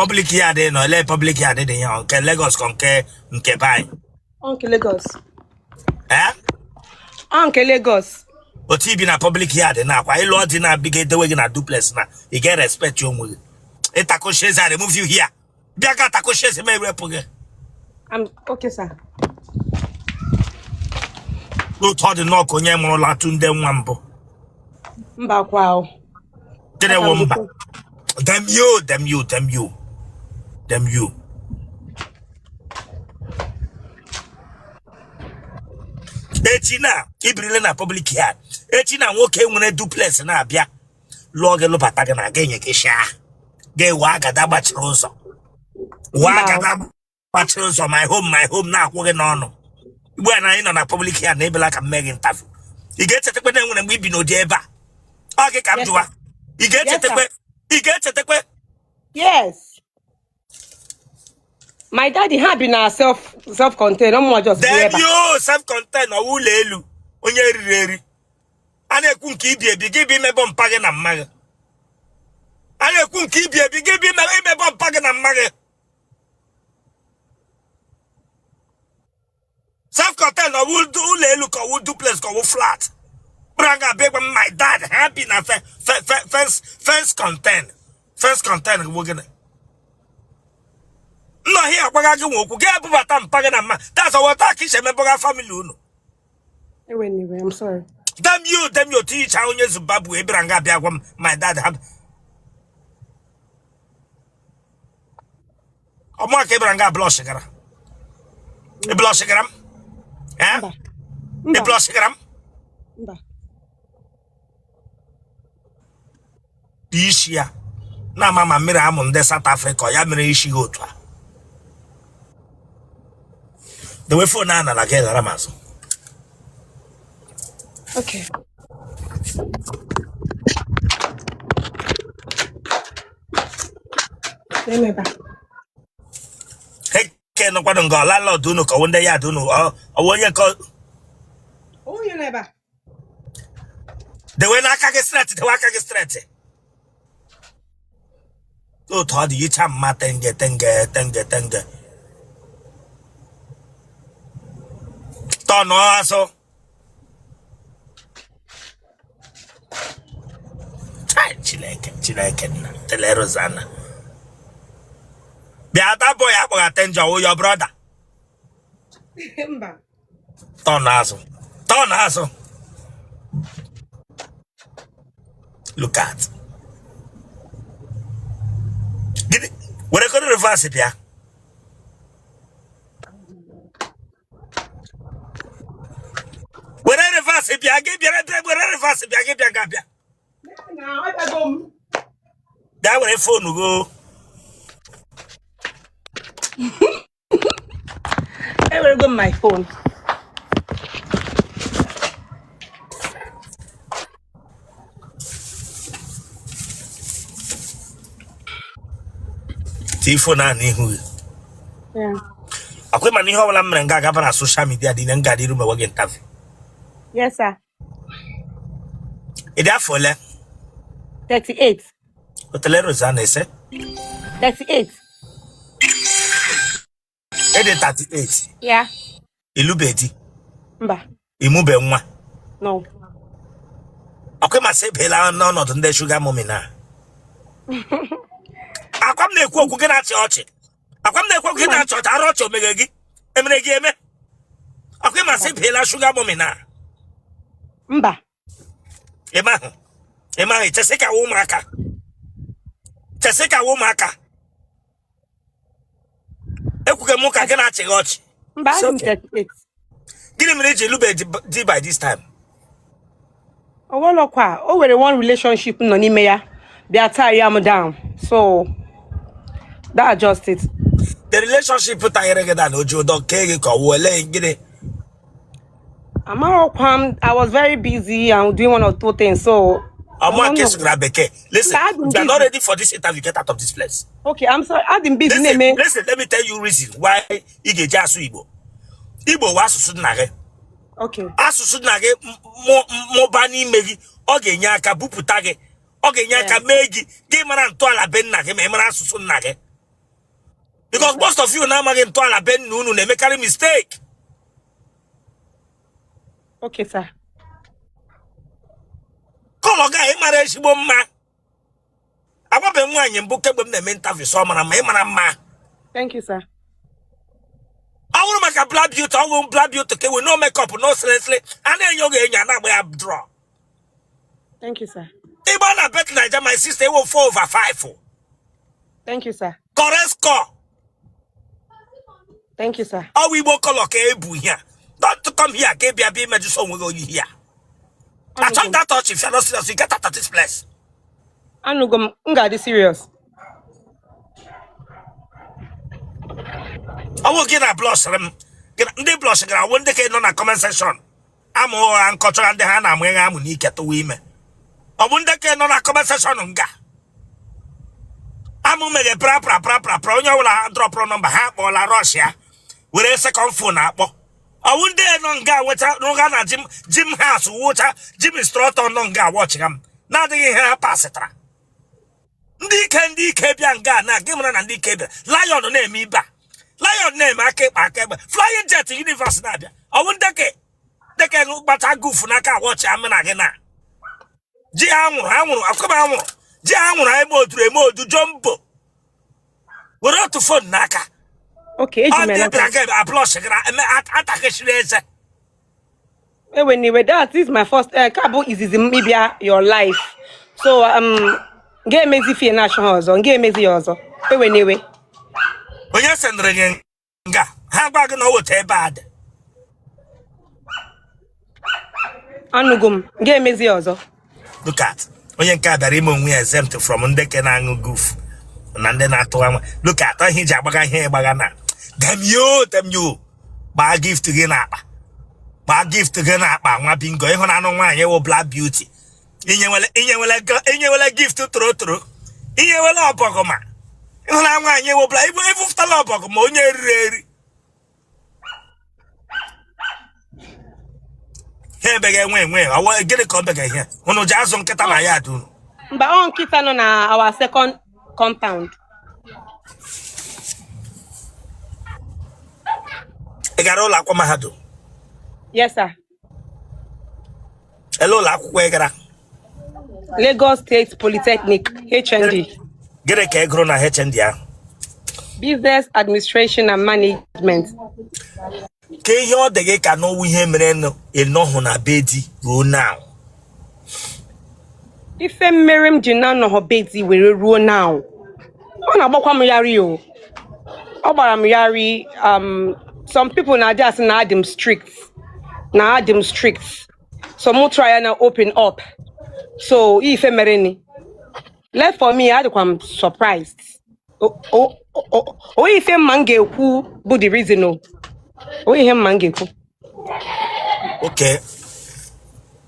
Public yard no le public yard de yan ke Lagos konke nke bai. Uncle Lagos. Eh? Uncle Lagos. Oti bi na public yard na kwa ilo di na big de we na duplex na. You get respect your move. Etako sheza remove you here. Biaga tako sheza me repoge. I'm okay, sir. Go to the knock on yam la tunde nwambo. Mba kwao. Dede womba. Damn you. Echina, ibrile na public yard. Echina nwoke nwere duplex na abia. Log elu bataga na genye kesha. Ge waga da gbachiri ụzọ. Waga da gbachiri ụzọ my home na akwụghị n'ọnụ. Igbo na anyị nọ na public yard na ebela ka mmeghi interview. Ị ga-echetekwe na enwere mgbe ibi n'ụdị ebe a. Ọ gị ka m jụwa. Ị ga-echetekwe. Yes. My daddy had been self-contained. I'm just Then you self-contained or ụlọ elu onye riri eri. A na-ekwu nke ibi ebi gị bụ imebe mpa gị na mma gị. A na-ekwu nke ibi ebi gị bụ imebe mpa gị na mma gị. Self-contained or ụlọ elu ka ọ duplex ka ọ flat. Branga big my dad happy na fence contained. Fence contained we're gonna. No here agbaga gị nwoku gị abụbata mpa gị na mma. That's what I kiss emeboga family unu. Anyway, I'm sorry. Damn you teach how onye Zimbabwe ebranga bịa gwa my dad have. Ọmụ ka ebranga blush gara. E blush gara. Eh? E blush gara. Mba. Ishia. Na mama mmiri amụ ndị South Africa ya mere ishi otu a. The way for na la gela ramazo. Okay. Remember. Hey, can no kwado ngo landlord unu ka wonde ya unu o wonye ko. Oh, you never. The way na aka ge straight. Oh, thought you cham matenge tenge. Tono aso. Chileke na telerozana. Biata boy akpo attention o your brother. Mba. Tono aso. Look at. What I could reverse it, yeah. When I reverse it, I give you a reverse it, I give you a gap. Now I go. That way, phone will go. I will go my phone. Phone and who? Yeah. I quit my new home and got social media, didn't get the room again. Yes, sir. It therefore 38. What the letters are, they say? 38. It is 38. Yeah. Ilubeti. Mba. Imube mwa. No. I quit my say pela no not on the sugar momina. I come there cook get at church. I come there cook get at church. I wrote your megagi. Emregame. I quit my say pela sugar momina. Mba. Emma, Cheseka Womaka. Ekukemuka can I watch? Mba, I'm 38. Give me a little by this time. Oh, well, oh, we're one relationship, no, Nimeya. They are tired, down. So, that adjusts it. The relationship put I than Ojo dog cake or Wale, get it. I was very busy and doing one or two things, so. Listen, you're not ready for this interview. Get out of this place. Okay, I'm sorry. I didn't busy. Listen, let me tell you reason why you get just Igbo. Igbo was nage. Okay. Asu nage mo bani megi oge nyaka buputage oge nyaka megi ge mara nto ala ben nage me mara asu nage. Because most of you now magin to ala ben nunu ne make a mistake. Okay, sir. Call a guy marriage woman. I want to be book up with the mental summer and ma. Thank you, sir. I want to make a blood beauty. I won't blood beauty with no makeup, no seriously. And then you're going to draw. Thank you, sir. Even I bet Niger, my sister will 4 over 5. Thank you, sir. Correct score. Thank you, sir. Oh, we will call okay, here. Not to come here, give me a bit of song with you here. I told that touch if you're not serious, you get out of this place. Anugum, nga serious. I will get a blush. They blush. I won't take on a comment section. I'm all uncultured and the hand I'm wearing. I'm unique to women. I won't take on a comment section. I'm going to drop your number half or la Russia with a second phone up. I won't dare non guy without no gun Jim House water, Jim instructor non guy watching him. Nothing in her passetra. Ndi kebian ga na gimran and dikebe. Lion name me back. Lion name I keep flying jet universe na bia. I won't take no but I goof na ka watch amena gena. Ji anwuru akoma anwuru. Ji anwuru ai mo du jumbo. We wrote to phone naka. Okay, anyway, that is my first cabo is maybe your life. So get me the financial also, get me the also. Anyway. When you send ringing how bag no what bad. Anugum, get me the also. Look at when you can't we exempt from Undekenang goof. And then I told him, look at Hijabaga here bagana. Damn you. By gift to get up. By gift to get up. I'm being going on. I don't want your black beauty. In your gift to throw. In your law pokoma. In I want you black. If the law pokoma, here begin when I want to get a come back here. When no jazz on Katanaya do. But on Kitan on our second compound. Egarola Komahado. Yes, sir. Hello, La Quegra. Lagos State Polytechnic, HND. Get a Kegrona HND. Business Administration and Management. Can you the gay can know we him and no hona bedi go now? If a Miriam Jinan or Betty will rule now. On about Yari. About Yari, some people now just now them strict. Now them strict. So more try and open up. So if a Merini left for me, I'm surprised. Oh, if a mange who would the reason no. Oh, him mange. Okay.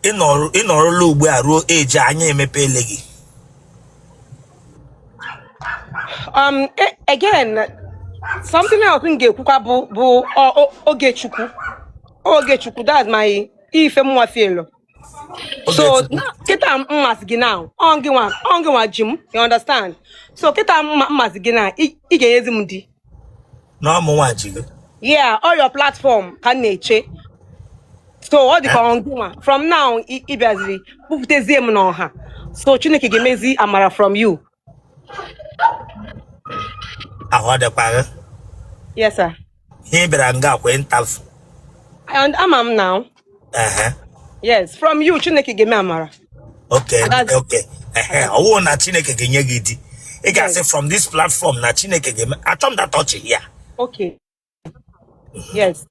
In or look where road age I me pay leggy. Again, something else in get kukabu or get chuku. Oh, get chuku, that's my if more feel. So get a mask now. On one Jim, you understand? So get a mask now. Igezimudi. No more jiggle. Yeah, all your platform can nature. So all the from now, Ibazri, put the zim on her. So Chineke Gemezi Amara from you. I heard the power. Yes, sir. He beranga went tough. And I'm now. Yes, from you, Chineke Geme Amara. Okay, okay. I want na Chineke Genyegidi. I can say from this platform, na Chineke Geme. I told that touch here. Okay. Yes.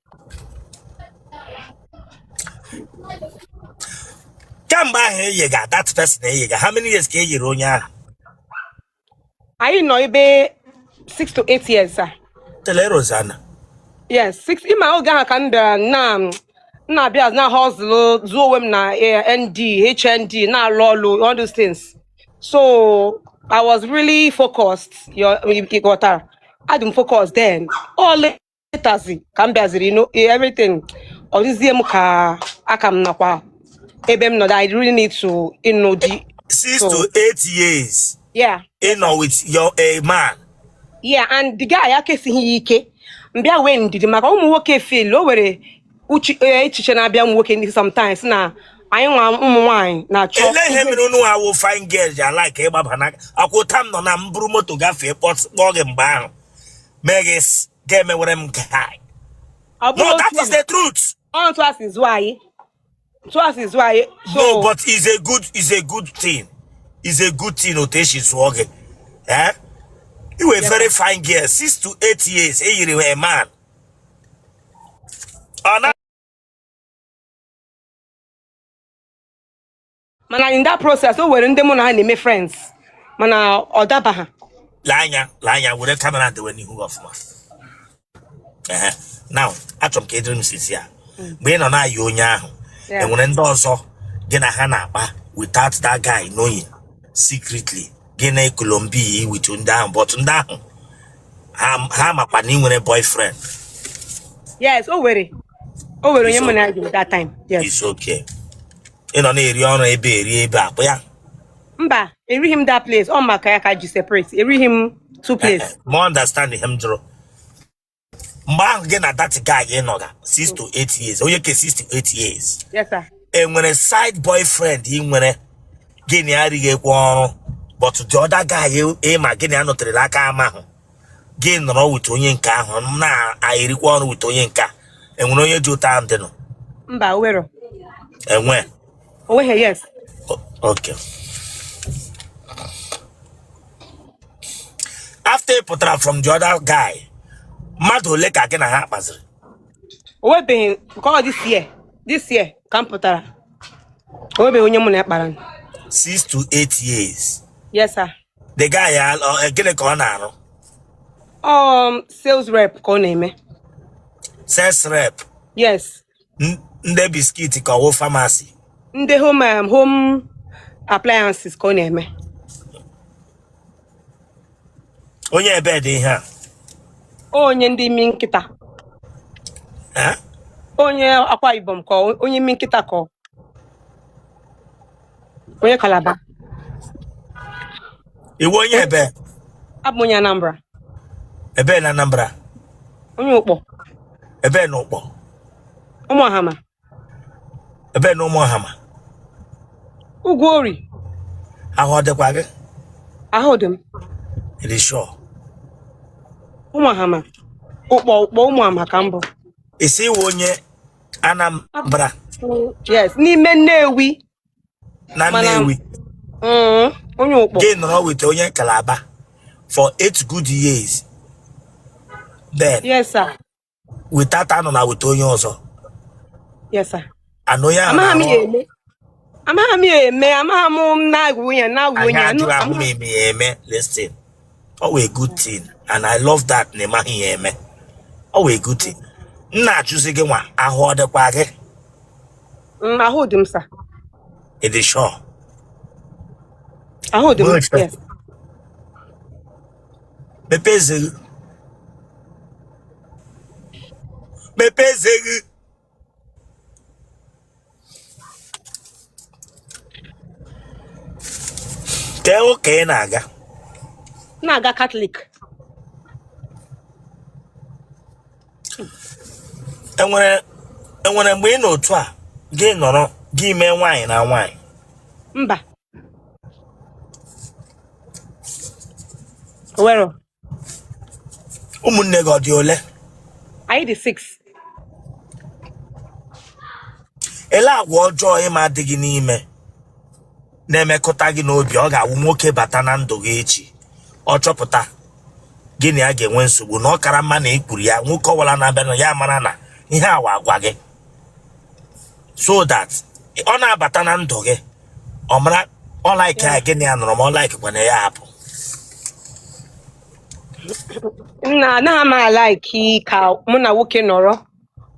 Come by here, you got that person here. How many years can you run? I know it be 6 to 8 years, sir. Tell her, Rosanna. Yes, 6 in my old Canada now. Now, be as now hustle, Zoom na ND, HND, now Lolo, all those things. So I was really focused. You got her. I didn't focus then. All letters, you know, everything. All this ka akam na kwa. Ebem no, I really need to, you know, 6 to 8 years. Yeah. You know, with your man. Yeah, and the guy akesighị ike mbịa wee ndidi maka ụmụ nwoke feel o were echiche na-abịa ụmụ nwoke ndị sometimes na anyị nwa ụmụ nwaanyị na-achọ ele ihe mere unu awụ fine girl ji like ịgbaba n'aka akwụta m nọ na mburu moto gafee kpọọ gị mgbe ahụ mee gị ga-emewere m nke ha. No, that is the truth. On to us is why. To us is why. So, no, but it's a good thing. It's a good thing. She's working. Eh? You were very fine girl. 6 to 8 years. Hey, you were a man. Oh, no. Man, in that process, we were in the money and friends. Man, odabaha. Lanya, with the camera the when you off now, achọm ka edere m sisi ya mgbe ị nọ na ya onye ahụ enwere ndị ọzọ gị na ha na-akpa without that guy knowing secretly gị na Colombia with ndị ahụ but ndị ahụ ha makwa na ị nwere boyfriend. Yes, o were onye mụ na ya that time. Yes, it's okay. Ị nọ na-eri ọrụ ebe akpụ ya mba erighị m that place ọ maka ya ka ji separate erighị m two place. More understanding him draw. Mbang gena that guy enoga 6 to 8 years. Onye ke 6 to 8 years. Yes, sir. And when a side boyfriend he nwere gini arige kwa but the other guy ma gini anotere laka ama ho. Gini no with onye nka ahụ na ayiri kwa ọrụ with onye nka. Enwere onye jota ante no. Mba owero. Enwe. Owe yes. Okay. After he put out from the other guy, mmadụ ole ka gị na ha kpaziri? Owebeghị because this year ka m pụtara owebeghị onye mụ na ya kpara 6 to 8 years. Yes, sir. The guy gịnị ka ọ na-arụ? Sales rep ka ọ na-eme. Sales rep? Yes. Ndị biskit ka ọ pharmacy? Ndị home appliances ka ọ na-eme. Onye ebe dị ihe a? Onye ndị imi nkịta. Onye Akwa Ibom ka onye imi nkịta ka onye Calabar. Iwe onye ebe? Abụ onye Anambra. Ebe na Anambra? Onye Ukpor. Ebe na Ukpor? Ụmụahama. Ebe na Ụmụahama? Ugwuori. Ahụ ọ dịkwa gị? Ahụ dị m. It is sure. Ụmụahama. Ukpor Ụmụahama ka mbụ. Isi iwe onye Anambra? Yes, n'ime Nnewi. Na Nnewi? Onye Ukpor. Gị nọrọ with onye Calabar for 8 good years. Then, yes, sir. Without anọ na with onye ọzọ. Yes, sir. Ano ya amaghị m na-agwụ eme. Listen. Oh, a good thing. And I love that nemaghị eme. Oh, a good thing. Nna choose gị nwa ahụ ọ dịkwa gị? Ahụ dị m, sir. It is sure. Ahụ dị m, yes. Mepezegu. Ke oke na-aga? Na-aga Catholic. Enwere mgbe ị n'otu a gị nọrọ gị mee nwaanyị na nwaanyị? Mba. Owero. Ụmụnne gị ọ dị ole? Anyị dị 6. Ele agwa ọjọọ ịma dị gị n'ime na-emekọta gị n'obi ọ ga-awụ nwoke bata na ndụ gị echi ọ chọpụta gị na ya ga-enwe nsogbu na ọ kara mma na ikpuru ya nwoke ọwala na-abịa na ya mara na ihe awa agwa gị so that ọ na-abata na ndụ gị ọ mara ọ like ya gị na ya nọrọ ma ọ like kwana ya hapụ. Anaghị m like ka mụ na nwoke nọrọ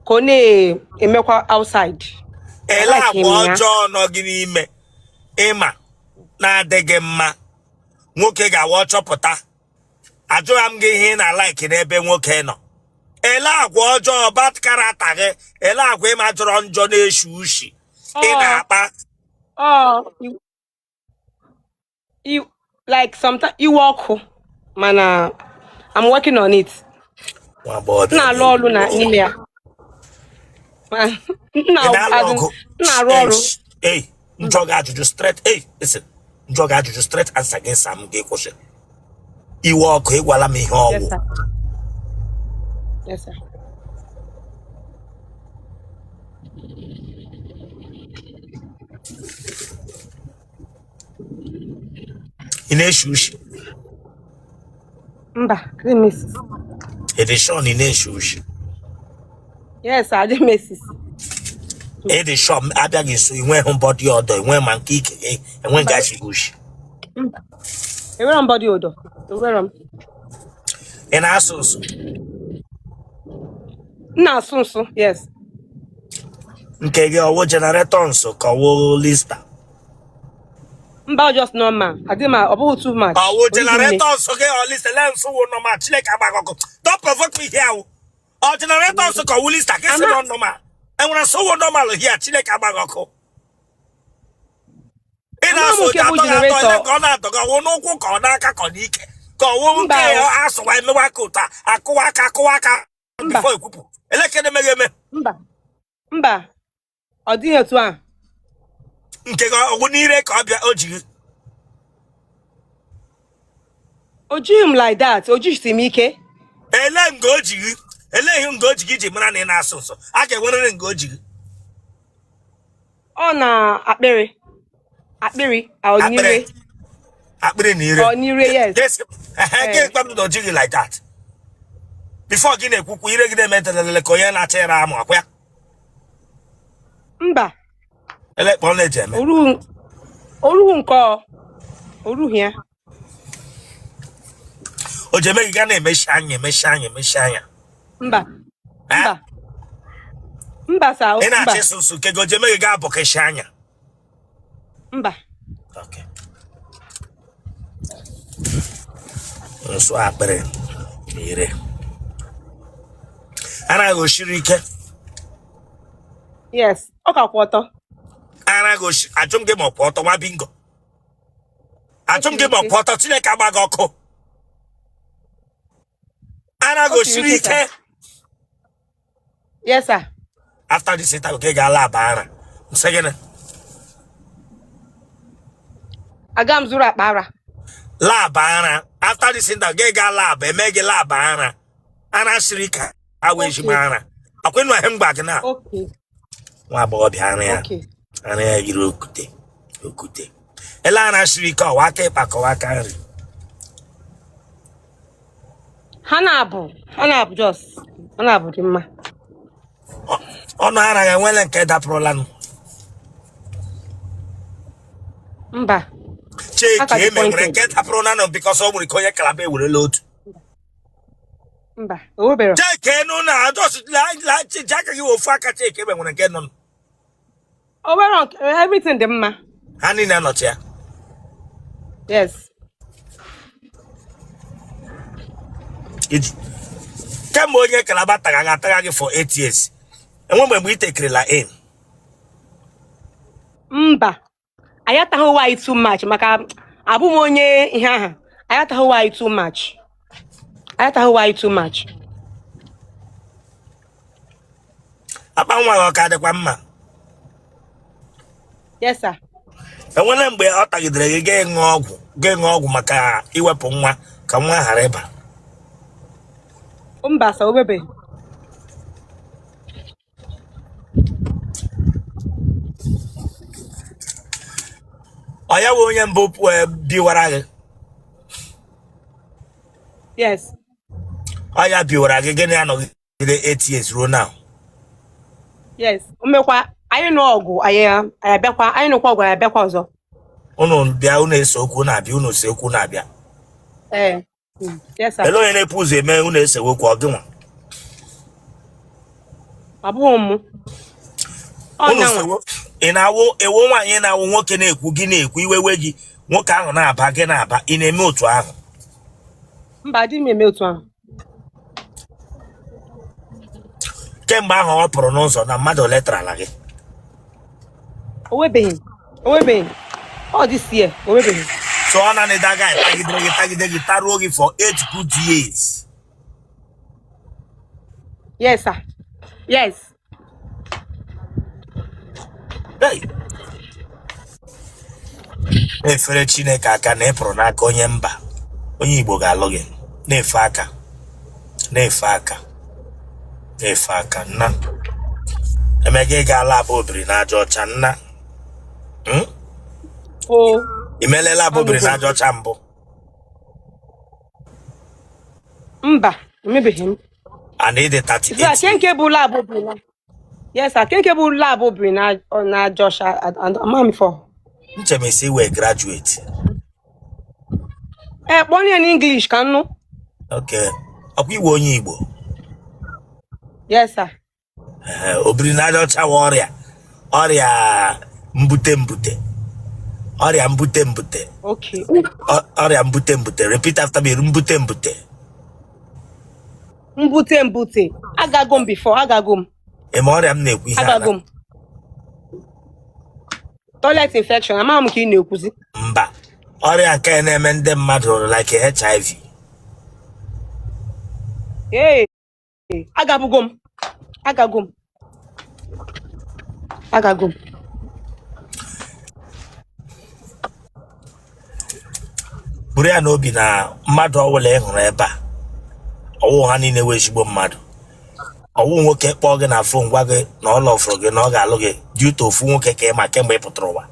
ka ọ na-emekwa outside. Ele agwa ọjọọ nọ gị n'ime ịma na-adịghị mma nwoke ga-awa chọpụta ajụghị m gị ihe na like n'ebe nwoke nọ. Ele agwa ọjọọ bad character gị ele agwa ịma jọrọ njọ na-eshi ushi ị na-akpa like sometimes iwe ọkụ mana I'm working on it. Na lolu na n'ime ya. Hey, njoga ajụjụ straight. Hey, listen. Njoga ajụjụ straight answer against Sam ga-ekwụsị. Iwe ọkụ ịgwala m ihe ọgwụ. Yes, sir. Ị na-eshi ushi? Mba, I didn't miss it. Edishon ị na-eshi ushi? Yes, I didn't miss it. Edishon abịaghị so inwe body odor, inwe ma nke ike, enwe gashi ushi. Mba. Enwere m body odor. Enwere m. Ị na-asụ nsụ? Na-asụ nsụ, yes. Nke gị ọwụ generator nsụ ka ọwụ lista? Mba, just normal. I did my about too much. Oh, generators, okay, or list the land so normal. Don't provoke me here. Oh, generators, okay, will list against the normal. And when I saw normal here, Chile Cabagoko. And also, generator, gonna go no cook or naka conic. Go won't ask why no wakota, a coaca, before you could. Elect the Mba. Or dear to one. Ojim like that. Oji simike. Ele ngoji. Ele ngoji giji mara na na asụsụ. A ga-enwere ngoji. Ọ na akpịrị. Akpịrị or nire. Akpịrị nire. Or nire, yes. Yes. Get back to the like that. Before gị na-ekwukwu ire gị na-emetelele ka onye na-achịra amụ akwa. Mba. Ele kpọ na ejeme. Oru nko. Oru hia. Ojeme gị ga na-emeshi anya. Mba. Mba sa. Ị na-achị susu ke ojeme gị ga-abọkeshi anya. Mba. Okay. Nso akpịrị ire. Ana goshiri ike. Yes. Ọ ka kwụ ọtọ. Ana goshi achụm gị ma ọkwa ọtọ nwa bingo. Achụm gị ma ọkwa ọtọ Chineke agbaghị ọkụ. Ana goshiri ike. Yes, sir. After this interview, okay, ga lab ara. Second. Agam zuru akpa ara. Lab ara. After this interview, ga lab, emege lab ara. Ana shirika. Awe jimara. Akwenu ahem gbag na. Okay. Nwa bo bia ara ya. Okay. Ara ya yiri okute. Ela ana shirika wa ka ipa ka wa ka nri. Hanabu just. Hanabu dị mma. Ọnụ ara ya nwele nke dapụrụla nụ. Mba. Cheke nwere nke dapụrụla nụ because ọ nwere onye kalaba ewerela otu. Mba. Owebere. Cheke nụ na just la cheke gị ofu aka cheke nwere nke nọ. Owere everything dị mma. Ha niile anọchi ya. Yes. Kemgbe onye kalaba tagaga gị for 8 years. Enwe mgbe itekerela in. Mba. Ayataghị why too much maka abụ m onye ihe aha. Ayataghị why too much. Akpa nwa gị ọ ka dịkwa mma. Yes, sir. Enwere mgbe ọ tagidere gị ga-ịṅụ ọgwụ maka iwepụ nwa ka nwa ghara ịba. Mba sa obebe. Ọ ya wụ onye mbụ biwara gị. Yes. Ọ ya biwara gị gịnị anọgide 8 years ruo now. Yes. Omekwa anyị nọ ọgụ anyị abịakwa anyị nọkwa ọgụ anyị abịakwa ọzọ. Unu bịa unu ese okwu na-abịa unu ese okwu na-abịa. Yes, sir. Ele onye na-epu ụzọ eme unu ese okwu ọ gị nwa. Abụghị m. Ị na-awụ ewo nwaanyị na-awụ nwoke na-ekwu gị na-ekwu iwewe gị nwoke ahụ na-aba gị na-aba ị na-eme otu ahụ. Mba dị m eme otu ahụ. Kemgbe ahụ ọ pụrụ n'ụzọ na mmadụ letrala gị. Owebeghị. Ọ dị sie, owebeghị. So ọ na-anịda gị tagide gị taruo gị for 8 good years. Yes, sir. Yes. Hey. Efere Chineke aka na ịpụrụ n'aka onye mba. Onye Igbo ga-alụ gị. Na-efe aka. Na-efe aka. Na-efe aka. Nna. Emega ị ga-ala abụ obiri n'aja ọcha nna. Oh. Imelela abụ obiri n'aja ọcha mbụ. Mba, emebeghị m. And it is 38. Kenke bụ lab obiri na. Yes, sir. Kenke bụ lab obiri na Josh and Mami for. Nchemesi we graduate. Kpọọ ya n'English ka nnu. Okay. Ọkwa Igbo onye Igbo. Yes, sir. Obiri n'aja ọcha wa ọrịa. Ọrịa mbute. Ọrịa mbute. Okay. Ọrịa mbute. Repeat after me. Mbute. Mbute. Agago m before. Agago m. Eme ọrịa m na-ekwu ihe Agago m. Toilet infection. Ama m ka ị na-ekwuzi. Mba. Ọrịa nke na-eme ndị mmadụ like HIV. Hey. Agago m. Buru ya n'obi na mmadụ ọbụla ị hụrụ ebe a. Ọwụ ha niile wee ezigbo mmadụ. Ọwụ nwoke kpọọ gị na fon gwa gị na ọ lọfụrụ gị na ọ ga-alụ gị due to ofu nwoke ka ị ma kemgbe ị pụtara ụwa.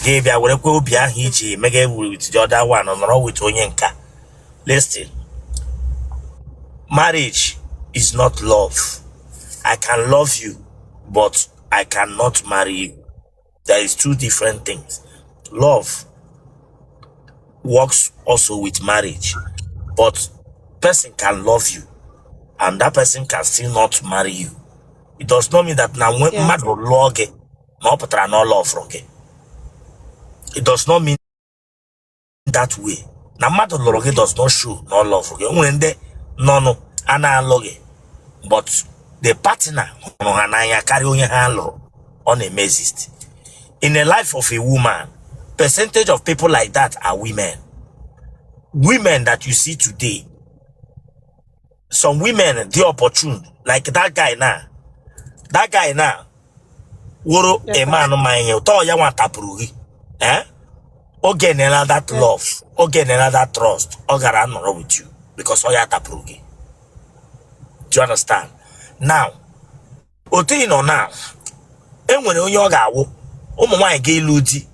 Gị bịa werekwa obi ahụ iji mega with the other one nọrọ with onye nka. Listen. Marriage is not love. I can love you, but I cannot marry you. There is two different things. Love works also with marriage, but person can love you and that person can still not marry you. It does not mean that now when mmadụ lụọ gị na ọ pụtara na ọ love gị. It does not mean that way. Na mmadụ lụrụ gị does not show na ọ love gị. Onwere ndị nọnụ a na-alụ gị, but the partner hụrụ ha n'anya karịa onye ha lụrụ. Ọ na-eme exist. In the life of a woman, percentage of people like that are women. Women that you see today, some women, they opportune, like that guy now, woro a man of mine, you told you want taprugi, again another love, again another trust, or wrong with you, because all you taprugi. Do you understand? Now, otino now, and when you go, my gay ludi,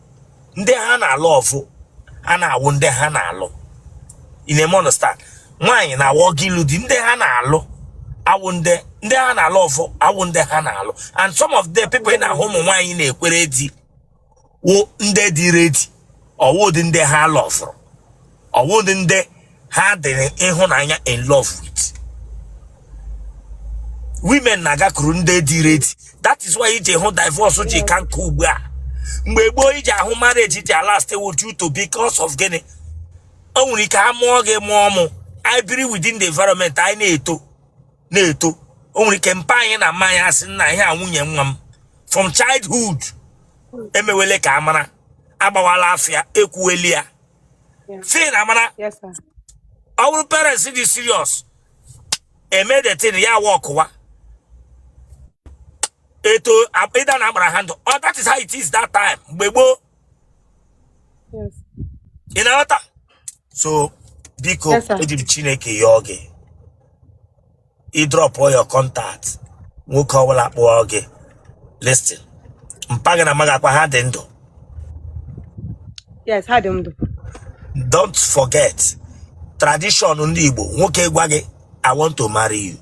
ndị ha na-alụ ọfụ ha na-awụ ndị ha na-alụ. You never understand? Nwaanyị na-awụ gị ludi ndị ha na-alụ awụ ndị ha na-alụ ọfụ awụ ndị ha na-alụ. And some of the people na ụmụ nwaanyị na-ekwere di wụ ndị dị ready ọwụ dị ndị ha lọfụrụ ọwụ dị ndị ha dị ịhụnanya in love with. Women na-agakwuru ndị dị ready. That is why iji hụ divorce ji ka nke ugbu a. Mgbe gboo iji ahụ marriage ji last due to because of gịnị o nwere ike amụọ gị mụọ mụ I believe within the environment anyị na-eto o nwere ike mpa anyị na mmanya asị nna ihe a nwunye nwa m from childhood emewele ka amara agbawala afịa ekwueli ya fi na amara ọ bụrụ parents dị serious eme the thing ya walk eto apida na agbara handle. Oh, that is how it is that time. Gbegbo. Yes. You know what? So, Biko, Ejim Chineke yoge. He drop all your contacts. Woka wala poage. Listen. Mpaga na maga kwa hadendo. Yes, hadendo. Don't forget. Tradition undi Igbo. Woke gwage, I want to marry you.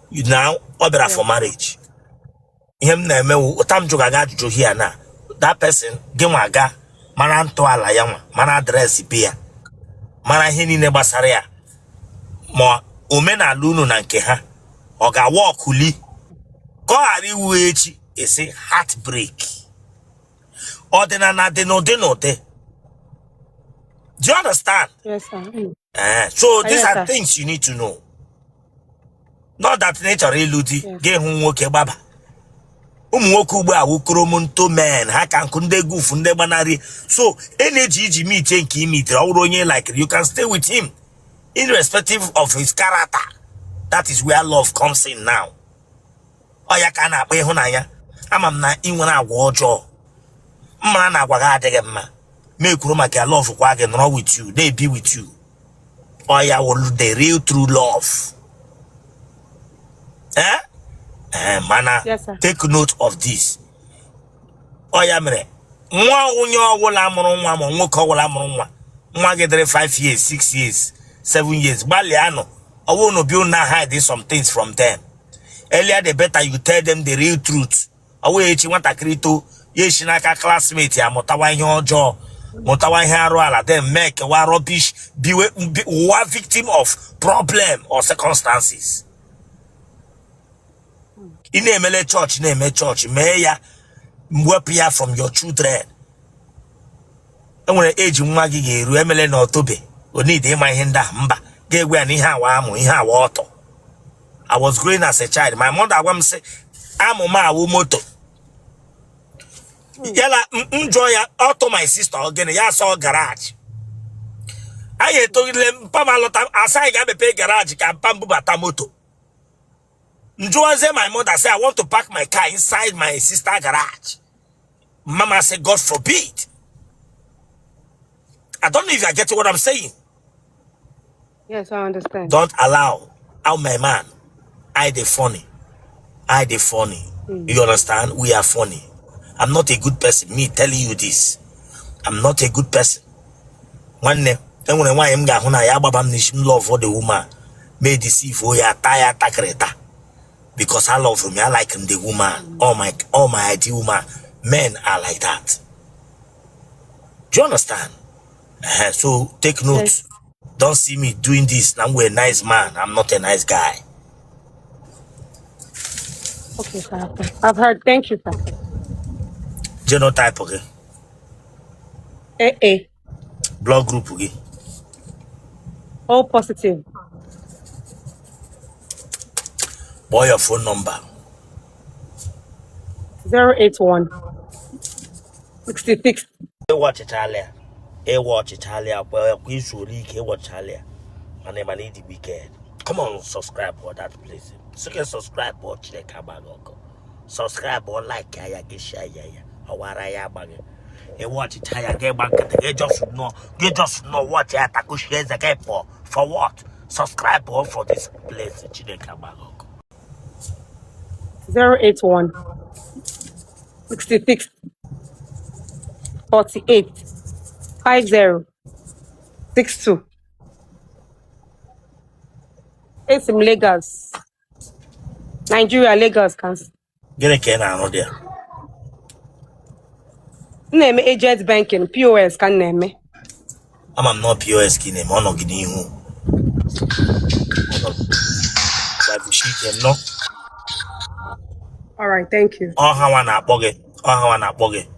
You now order for marriage. Him na me tam juga ga juju here na. That person genwaga mara ntọala ya nwa, mara address be ya. Mara ihe niile gbasara ya. Ma omenala unu na nke ha. Ọ ga walk uli. Ko ari wu echi ese heartbreak. Ordinana de no de no de. Do you understand? Yes, sir. So these are things you need to know. Not that nature eludi ge hu nwoke gbaba. Ụmụ nwoke ugbu a wukromonto men ha ka nku ndị goofu ndị gbanarị. So energy iji meet nke meet ọwụrụ onye like you can stay with him irrespective of his character. That is where love comes in now. Oya ka na akpa ihunanya. Ama m na inwere agwa ọjọọ. Mma na agwa ga adịghị mma. Me kwuru maka love kwa gị nọrọ with you. They be with you. Oya will the real true love. Mana, yes, sir. take note of this. Oya mere. Nwa onye ọwụla mụrụ nwa ma nwoke ọwụla mụrụ nwa. Nwa gị dịrị 5 years, 6 years, 7 years. Gbalịanụ. Owo no be na hide some things from them. Earlier the better you tell them the real truth. Owo echi nwata krito yeshi n'aka classmate ya mụtawa ihe ọjọọ, mụtawa ihe arụ ala, then make wa rubbish, be victim of problem or circumstances. In emele church, mee ya mwepụ ya from your children. Enwere age nwa gị ga-eru emele na otobe. O need ịma ihe ndị a mba. I was growing as a child. My mother was say, "I'm a moto." Yala enjoy auto my sister again. Ya saw garage. I told them, "Pama lota aside I pay garage can pambu bata moto." Enjoy my mother say, "I want to park my car inside my sister garage." Mama said, "God forbid." I don't know if you are getting what I'm saying. Yes, I understand. Don't allow my man. I the funny. You understand? We are funny. I'm not a good person. Me telling you this. I'm not a good person. One day, when I am going to love for the woman, may deceive for ya tire takreta. Because I love him, I like him, the woman. All my ideal woman. Men are like that. Do you understand? So take note. Yes. Don't see me doing this. I'm a nice man. I'm not a nice guy. Okay, sir. I've heard. Thank you, sir. Genotype, okay? AA. Blood group, okay? All positive. Boy, your phone number. 081 66. Watch it earlier. Watch it earlier. Well, we should watch earlier. My name is the Wicked. Come on, subscribe for that place. So you can subscribe or check out. Subscribe or like ya get share ya. Awaraya bag. You watch it higher, get back. You just know what you have to share the game for. For what? Subscribe or for this place. 081 66 48 50 62. It's in Lagos. Nigeria, Lagos, Kansas. Get a can out there. Name agent banking, POS can name me. I'm not POS key name. I'm not getting you. All right, thank you. Oh, how I bug it.